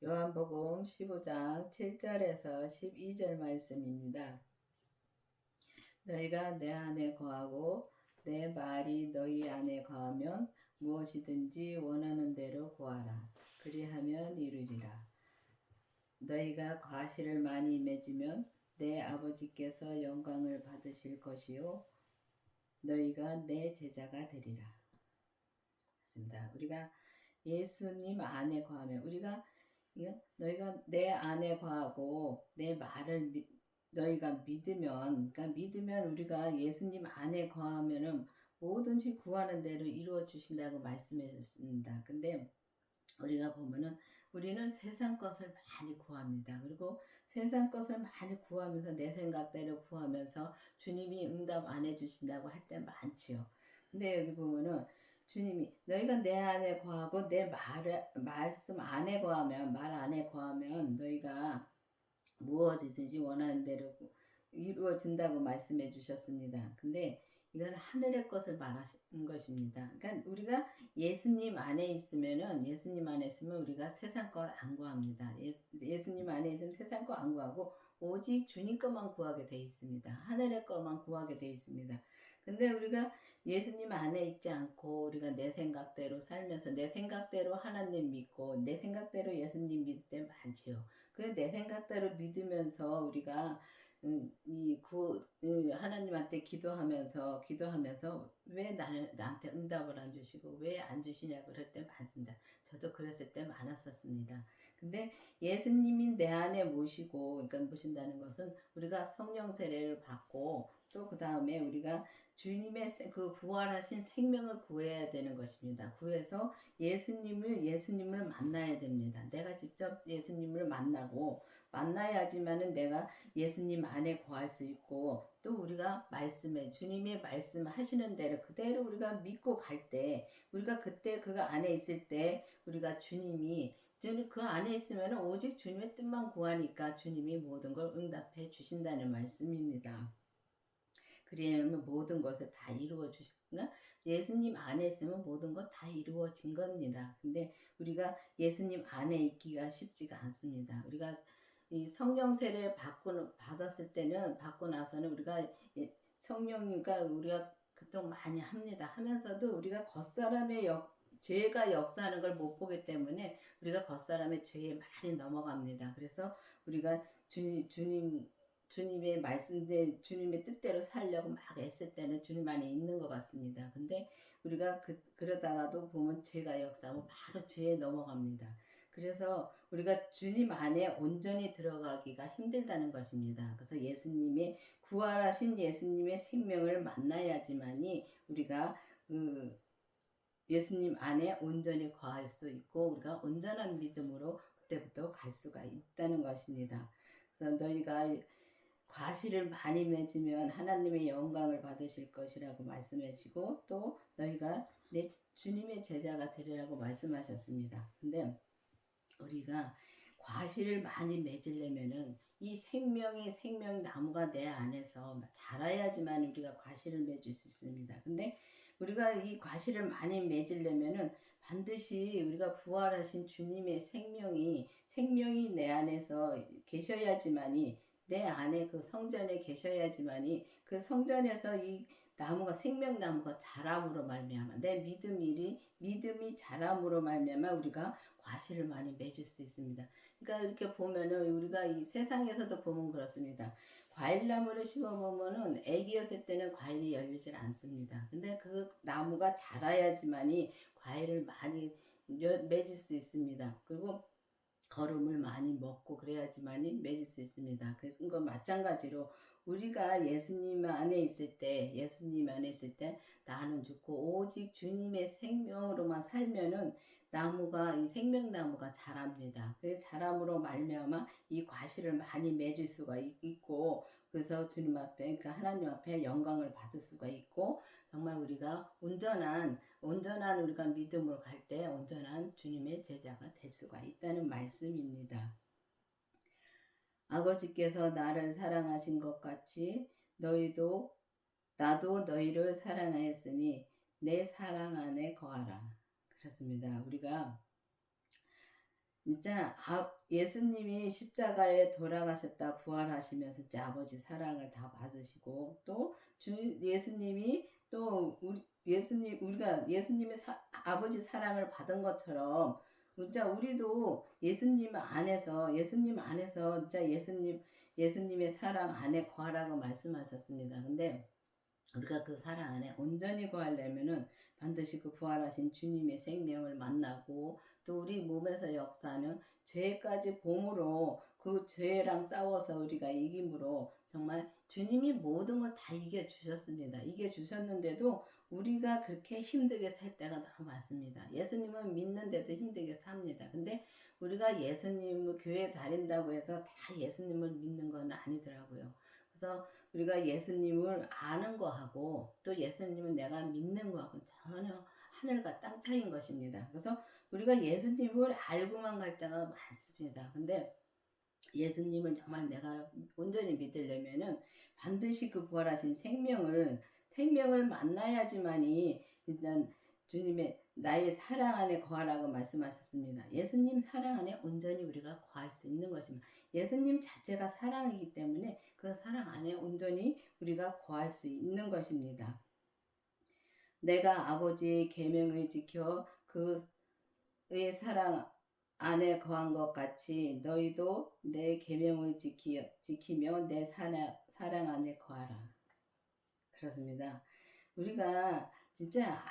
요한복음 15장 7절에서 12절 말씀입니다. 너희가 내 안에 거하고 내 말이 너희 안에 거하면 무엇이든지 원하는 대로 구하라. 그리하면 이루리라. 너희가 과실을 많이 맺으면 내 아버지께서 영광을 받으실 것이요 너희가 내 제자가 되리라. 맞습니다. 우리가 예수님 안에 거하면 너희가 내 안에 거하고 내 말을 너희가 믿으면, 그러니까 믿으면 우리가 예수님 안에 거하면은 뭐든지 구하는 대로 이루어 주신다고 말씀하셨습니다. 근데 우리가 보면은 우리는 세상 것을 많이 구합니다. 그리고 세상 것을 많이 구하면서 내 생각대로 구하면서 주님이 응답 안 해주신다고 할 때 많지요. 근데 여기 보면은 주님이 너희가 내 안에 거하고 내 말씀 안에 거하면 말 안에 거하면 너희가 무엇이든지 원하는 대로 이루어진다고 말씀해 주셨습니다. 근데 이건 하늘의 것을 말하는 것입니다. 그러니까 우리가 예수님 안에 있으면 우리가 세상 것 안 구합니다. 예수님 안에 있으면 세상 것 안 구하고 오직 주님 것만 구하게 돼 있습니다. 하늘의 것만 구하게 돼 있습니다. 근데 우리가 예수님 안에 있지 않고 우리가 내 생각대로 살면서 내 생각대로 하나님 믿고 내 생각대로 예수님 믿을 때 많지요. 그 내 생각대로 믿으면서 우리가 하나님한테 기도하면서 왜 나한테 응답을 안 주시고 왜 안 주시냐 그럴 때 많습니다. 저도 그랬을 때 많았었습니다. 근데 예수님이 내 안에 모시고, 그러니까 모신다는 것은 우리가 성령 세례를 받고 또 그 다음에 우리가 주님의 그 부활하신 생명을 구해야 되는 것입니다. 구해서 예수님을 만나야 됩니다. 내가 직접 예수님을 만나야지만은 내가 예수님 안에 거할 수 있고 또 우리가 주님의 말씀하시는 대로 그대로 우리가 믿고 갈 때 우리가 그때 그 안에 있을 때 우리가 주님 그 안에 있으면 오직 주님의 뜻만 구하니까 주님이 모든 걸 응답해 주신다는 말씀입니다. 그러면 모든 것을 다 이루어 주시구나. 예수님 안에 있으면 모든 것 다 이루어진 겁니다. 근데 우리가 예수님 안에 있기가 쉽지가 않습니다. 우리가 이 성령 세례 받았을 때는 받고 나서는 우리가 성령님과 우리가 교통 많이 합니다. 하면서도 우리가 겉사람의 죄가 역사하는 걸 못 보기 때문에 우리가 겉사람의 죄에 많이 넘어갑니다. 그래서 우리가 주님의 말씀대 주님의 뜻대로 살려고 막 애쓸 때는 주님 안에 있는 것 같습니다. 근데 우리가 그러다가도 보면 죄가 역사하고 바로 죄에 넘어갑니다. 그래서 우리가 주님 안에 온전히 들어가기가 힘들다는 것입니다. 그래서 구원하신 예수님의 생명을 만나야지만이 우리가 그 예수님 안에 온전히 거할 수 있고 우리가 온전한 믿음으로 그때부터 갈 수가 있다는 것입니다. 그래서 너희가 과실을 많이 맺으면 하나님의 영광을 받으실 것이라고 말씀하시고 또 너희가 내 주님의 제자가 되리라고 말씀하셨습니다. 근데 우리가 과실을 많이 맺으려면은 이 생명 나무가 내 안에서 자라야지만 우리가 과실을 맺을 수 있습니다. 근데 우리가 이 과실을 많이 맺으려면은 반드시 우리가 부활하신 주님의 생명이 내 안에서 계셔야지만이 내 안에 그 성전에 계셔야지만이 그 성전에서 이 생명나무가 자람으로 말미암아 내 믿음이 자람으로 말미암아 우리가 과실을 많이 맺을 수 있습니다. 그러니까 이렇게 보면은 우리가 이 세상에서도 보면 그렇습니다. 과일나무를 심어보면은 애기였을 때는 과일이 열리질 않습니다. 근데 그 나무가 자라야지만이 과일을 많이 맺을 수 있습니다. 그리고 거름을 많이 먹고 그래야지만이 맺을 수 있습니다. 그래서 그건 마찬가지로 우리가 예수님 안에 있을 때 나는 죽고 오직 주님의 생명으로만 살면은 이 생명나무가 자랍니다. 그 자람으로 말미암아 이 과실을 많이 맺을 수가 있고 그래서 주님 앞에 그러니까 하나님 앞에 영광을 받을 수가 있고 정말 우리가 온전한 우리가 믿음으로 갈 때 온전한 주님의 제자가 될 수가 있다는 말씀입니다. 아버지께서 나를 사랑하신 것 같이 나도 너희를 사랑하였으니 내 사랑 안에 거하라. 그렇습니다. 우리가 진짜 예수님이 십자가에 돌아가셨다 부활하시면서 진짜 아버지 사랑을 다 받으시고 또 예수님이 또 우리가 예수님의 아버지 사랑을 받은 것처럼 진짜 우리도 예수님 안에서 진짜 예수님의 사랑 안에 거하라고 말씀하셨습니다. 근데 우리가 그 사랑 안에 온전히 거하려면은 반드시 그 부활하신 주님의 생명을 만나고 또 우리 몸에서 역사하는 죄까지 봄으로 그 죄랑 싸워서 우리가 이김으로 정말 주님이 모든 걸 다 이겨주셨습니다. 이겨주셨는데도 우리가 그렇게 힘들게 살 때가 너무 많습니다. 예수님은 믿는데도 힘들게 삽니다. 근데 우리가 예수님을 교회 다닌다고 해서 다 예수님을 믿는 건 아니더라고요. 그래서 우리가 예수님을 아는 거하고 또 예수님은 내가 믿는 거하고 전혀 하늘과 땅 차이인 것입니다. 그래서 우리가 예수님을 알고만 갈 때가 많습니다. 근데 예수님은 정말 내가 온전히 믿으려면은 반드시 그 부활하신 생명을 만나야지만이 진짜 주님의 나의 사랑 안에 거하라고 말씀하셨습니다. 예수님 사랑 안에 온전히 우리가 거할 수 있는 것입니다. 예수님 자체가 사랑이기 때문에 그 사랑 안에 온전히 우리가 거할 수 있는 것입니다. 내가 아버지의 계명을 지켜 그의 사랑 안에 거한 것 같이 너희도 내 계명을 지키며 내 사랑 안에 거하라. 그렇습니다. 우리가 진짜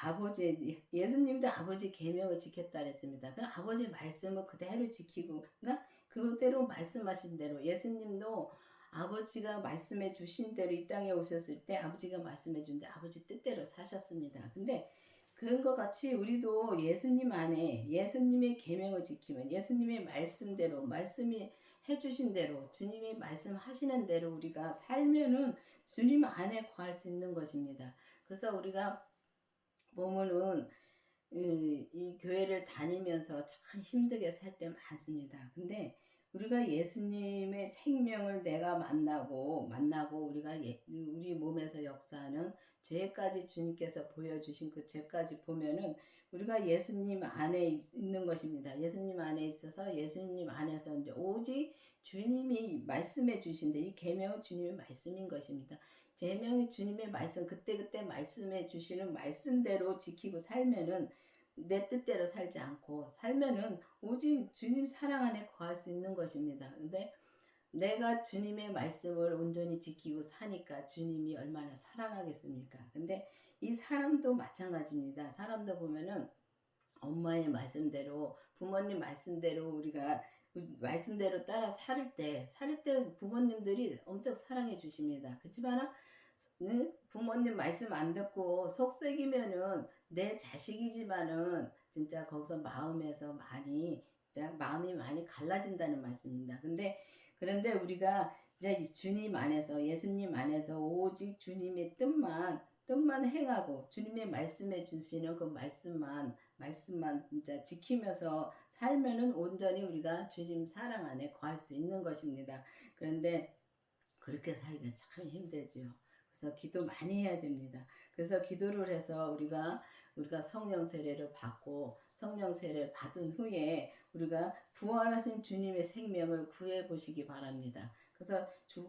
예수님도 아버지 계명을 지켰다 그랬습니다. 그 아버지 말씀을 그대로 지키고, 그러니까 그대로 말씀하신 대로 예수님도 아버지가 말씀해 주신 대로 이 땅에 오셨을 때 아버지가 말씀해 준 대 아버지 뜻대로 사셨습니다. 근데 그런 것 같이 우리도 예수님 안에 예수님의 계명을 지키면 예수님의 말씀대로 말씀이 해주신 대로 주님이 말씀하시는 대로 우리가 살면은 주님 안에 거할 수 있는 것입니다. 그래서 우리가 보면은 이 교회를 다니면서 참 힘들게 살 때 많습니다. 근데 우리가 예수님의 생명을 내가 만나고 우리가 우리 몸에서 역사하는 죄까지 주님께서 보여주신 그 죄까지 보면은 우리가 예수님 안에 있는 것입니다. 예수님 안에 있어서 예수님 안에서 이제 오직 주님이 말씀해 주신데 이 계명은 주님의 말씀인 것입니다. 계명이 주님의 말씀 그때그때 말씀해 주시는 말씀대로 지키고 살면은 내 뜻대로 살지 않고 살면은 오직 주님 사랑 안에 거할 수 있는 것입니다. 근데 내가 주님의 말씀을 온전히 지키고 사니까 주님이 얼마나 사랑하겠습니까? 근데 이 사람도 마찬가지입니다. 사람도 보면은 엄마의 말씀대로 부모님 말씀대로 우리가 말씀대로 따라 살 때 부모님들이 엄청 사랑해 주십니다. 그렇지만 부모님 말씀 안 듣고 속썩이면은 내 자식이지만은 진짜 거기서 마음에서 마음이 많이 갈라진다는 말씀입니다. 그런데 우리가 이제 주님 안에서 예수님 안에서 오직 주님의 뜻만 행하고 주님의 말씀해 주시는 그 말씀만 진짜 지키면서 살면은 온전히 우리가 주님 사랑 안에 거할 수 있는 것입니다. 그런데 그렇게 살기가 참 힘들죠. 그래서 기도 많이 해야 됩니다. 그래서 기도를 해서 우리가 성령 세례를 받고 성령 세례를 받은 후에 우리가 부활하신 주님의 생명을 구해 보시기 바랍니다. 그래서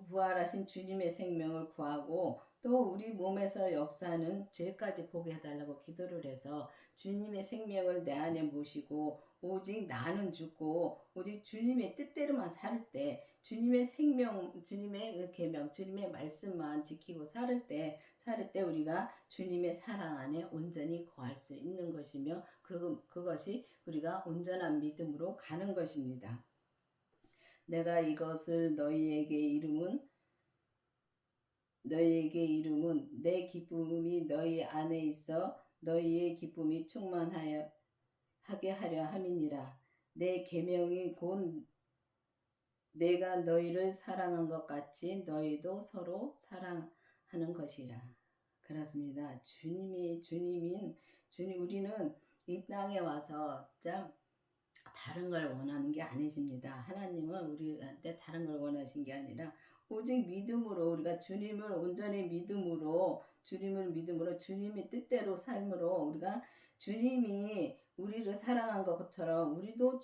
부활하신 주님의 생명을 구하고 또 우리 몸에서 역사하는 죄까지 보게 해달라고 기도를 해서 주님의 생명을 내 안에 모시고 오직 나는 죽고 오직 주님의 뜻대로만 살 때 주님의 생명, 주님의 그 계명, 주님의 말씀만 지키고 살 때 우리가 주님의 사랑 안에 온전히 거할 수 있는 것이며 그것이 우리가 온전한 믿음으로 가는 것입니다. 내가 이것을 너희에게 이름은 내 기쁨이 너희 안에 있어 너희의 기쁨이 충만하게 하려 함이니라. 내 계명이 곧 내가 너희를 사랑한 것 같이 너희도 서로 사랑하는 것이라. 그렇습니다. 우리는 이 땅에 와서 참 다른 걸 원하는 게 아니십니다. 하나님은 우리한테 다른 걸 원하신 게 아니라 오직 믿음으로 우리가 주님을 온전히 믿음으로 주님의 뜻대로 삶으로 우리가 주님이 우리를 사랑한 것처럼 우리도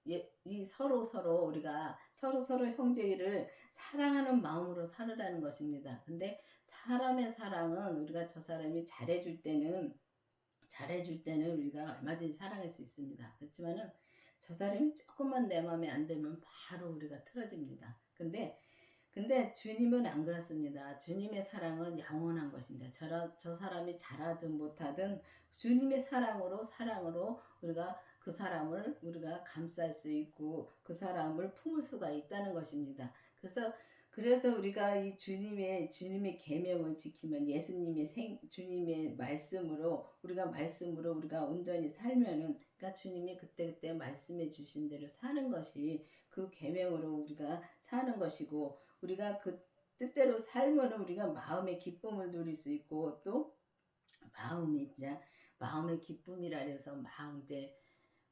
이 서로 우리가 서로 형제를 사랑하는 마음으로 살으라는 것입니다. 근데 사람의 사랑은 우리가 저 사람이 잘해줄 때는 우리가 얼마든지 사랑할 수 있습니다. 그렇지만은 저 사람이 조금만 내 마음에 안 들면 바로 우리가 틀어집니다. 근데 주님은 안 그렇습니다. 주님의 사랑은 영원한 것입니다. 저 사람이 잘하든 못하든 주님의 사랑으로 우리가 그 사람을 우리가 감쌀 수 있고 그 사람을 품을 수가 있다는 것입니다. 그래서 우리가 이 주님의 계명을 지키면 주님의 말씀으로 우리가 온전히 살면은 그러니까 주님이 그때그때 말씀해 주신 대로 사는 것이 그 계명으로 우리가 사는 것이고 우리가 그 뜻대로 살면은 우리가 마음의 기쁨을 누릴 수 있고 또 마음이 이제 마음의 기쁨이라 해서 막 이제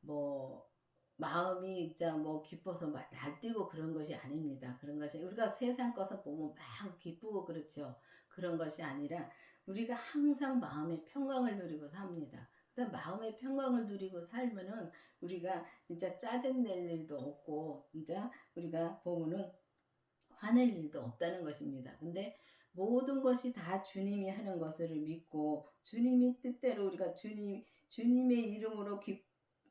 뭐 마음이 진짜 뭐 기뻐서 막 날뛰고 그런 것이 아닙니다. 그런 것이 우리가 세상 것을 보면 막 기쁘고 그렇죠. 그런 것이 아니라 우리가 항상 마음의 평강을 누리고 삽니다. 그래서 마음의 평강을 누리고 살면은 우리가 진짜 짜증 낼 일도 없고 진짜 우리가 보면은 화낼 일도 없다는 것입니다. 근데 모든 것이 다 주님이 하는 것을 믿고 주님이 뜻대로 우리가 주님의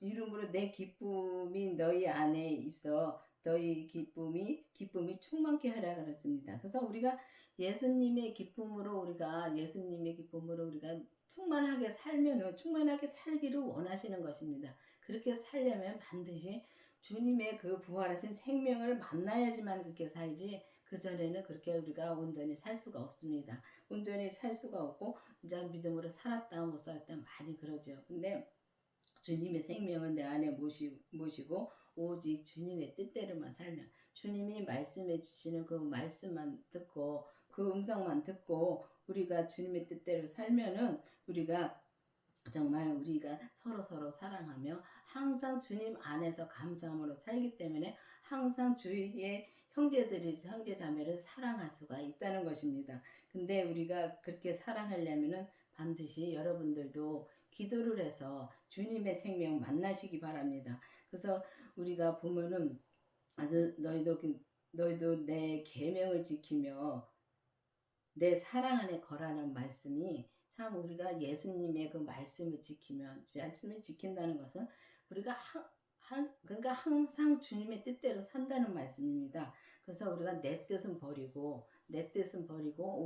이름으로 내 기쁨이 너희 안에 있어 너희 기쁨이 충만케 하라 그랬습니다. 그래서 우리가 예수님의 기쁨으로 우리가 충만하게 살기를 원하시는 것입니다. 그렇게 살려면 반드시 주님의 그 부활하신 생명을 만나야지만 그렇게 살지 그전에는 그렇게 우리가 온전히 살 수가 없습니다. 온전히 살 수가 없고 이제 믿음으로 살았다 못 살았다 많이 그러죠. 근데 주님의 생명은 내 안에 모시고 오직 주님의 뜻대로만 살면 주님이 말씀해 주시는 그 말씀만 듣고 그 음성만 듣고 우리가 주님의 뜻대로 살면은 정말 우리가 서로 사랑하며 항상 주님 안에서 감사함으로 살기 때문에 항상 주위의 형제 자매를 사랑할 수가 있다는 것입니다. 근데 우리가 그렇게 사랑하려면은 반드시 여러분들도 기도를 해서 주님의 생명 만나시기 바랍니다. 그래서 우리가 보면은 아주 너희도 내 계명을 지키며 내 사랑 안에 거라는 말씀이 참 우리가 예수님의 그 말씀을 지킨다는 것은 우리가 그러니까 항상 주님의 뜻대로 산다는 말씀입니다. 그래서 우리가 내 뜻은 버리고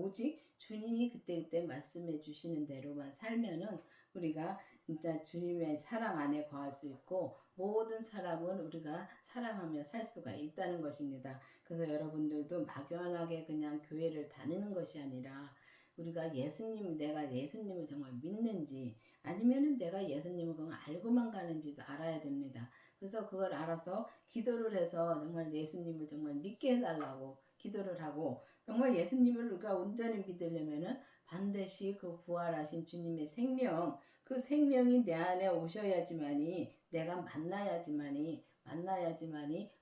오직 주님이 그때그때 말씀해 주시는 대로만 살면은 우리가 진짜 주님의 사랑 안에 거할 수 있고 모든 사람은 우리가 사랑하며 살 수가 있다는 것입니다. 그래서 여러분들도 막연하게 그냥 교회를 다니는 것이 아니라 내가 예수님을 정말 믿는지 아니면은 내가 예수님을 그냥 알고만 가는지도 알아야 됩니다. 그래서 그걸 알아서 기도를 해서 정말 예수님을 정말 믿게 해달라고 기도를 하고 정말 예수님을 우리가 온전히 믿으려면은 반드시 그 부활하신 주님의 그 생명이 내 안에 오셔야지만이 내가 만나야지만이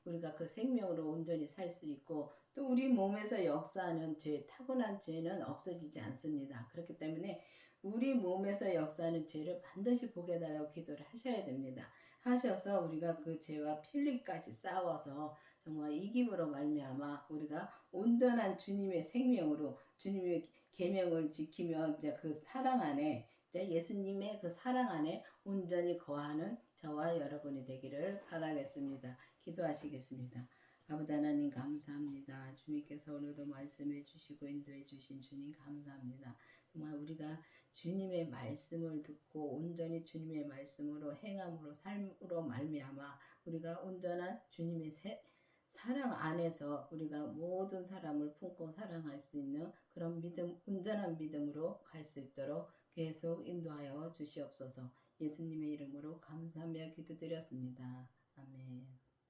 우리가 그 생명으로 온전히 살 수 있고 또 우리 몸에서 역사하는 타고난 죄는 없어지지 않습니다. 그렇기 때문에 우리 몸에서 역사하는 죄를 반드시 보게 해달라고 기도를 하셔야 됩니다. 하셔서 우리가 그 죄와 필리까지 싸워서 정말 이김으로 말미암아 우리가 온전한 주님의 생명으로 주님의 계명을 지키며 이제 그 사랑 안에 이제 예수님의 그 사랑 안에 온전히 거하는 저와 여러분이 되기를 바라겠습니다. 기도하시겠습니다. 아버지 하나님 감사합니다. 주님께서 오늘도 말씀해 주시고 인도해 주신 주님 감사합니다. 정말 우리가 주님의 말씀을 듣고 온전히 주님의 말씀으로 행함으로 삶으로 말미암아 우리가 온전한 주님의 사랑 안에서 우리가 모든 사람을 품고 사랑할 수 있는 그런 온전한 믿음으로 갈 수 있도록 계속 인도하여 주시옵소서. 예수님의 이름으로 감사하며 기도드렸습니다. 아멘.